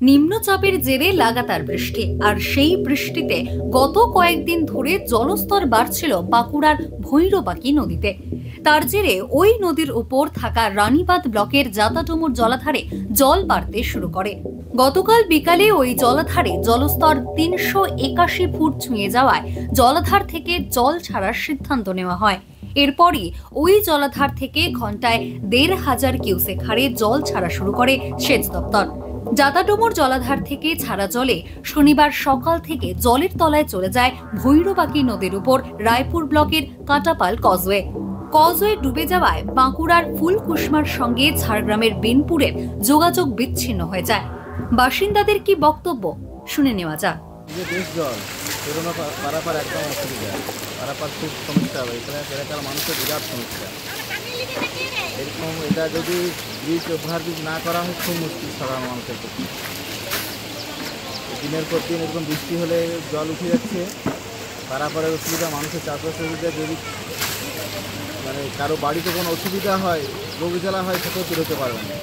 নিম্নচাপের জেরে লাগাতার বৃষ্টি আর সেই বৃষ্টিতে গত কয়েকদিন ধরে জলস্তর বাড়ছিল বাঁকুড়ার ভৈরবাকি নদীতে। তার জেরে ওই নদীর উপর থাকা রানীবাঁধ ব্লকের জাতাডুমুর জলাধারে জল বাড়তে শুরু করে। গতকাল বিকালে ওই জলাধারে জলস্তর ৩৮১ ফুট ছুঁয়ে যাওয়ায় জলাধার থেকে জল ছাড়ার সিদ্ধান্ত নেওয়া হয়। এরপরই ওই জলাধার থেকে ঘন্টায় ১৫০০ কিউসেক হারে জল ছাড়া শুরু করে সেচ দপ্তর। জাতাডুমুর জলাধার থেকে ছাড়া জলে শনিবার সকাল থেকে জলের তলায় চলে যায় ভৈরবাকি নদীর উপর রায়পুর ব্লকের কাটাপাল কজওয়ে ডুবে যাওয়ায় বাঁকুড়ার ফুলকুসমার সঙ্গে ঝাড়গ্রামের বিনপুরের যোগাযোগ বিচ্ছিন্ন হয়ে যায়। বাসিন্দাদের কি বক্তব্য শুনে নেওয়া যাক। পারাপার একদম অসুবিধা, পারাপার খুব সমস্যা হবে, এখানে মানুষের বিরাট সমস্যা। এরকম এটা যদি ব্রিজ ওভারব্রিজ না করা হয় খুব মুশকিল সাধারণ মানুষের পক্ষে। দিনের পর দিন এরকম বৃষ্টি হলে জল উঠে যাচ্ছে, পারাপারের অসুবিধা, মানুষের চাষবাসের অসুবিধা। যদি কারো বাড়িতে কোনো অসুবিধা হয়, রোগ জ্বালা হয়, সেটাও বেরোতে পারবে না।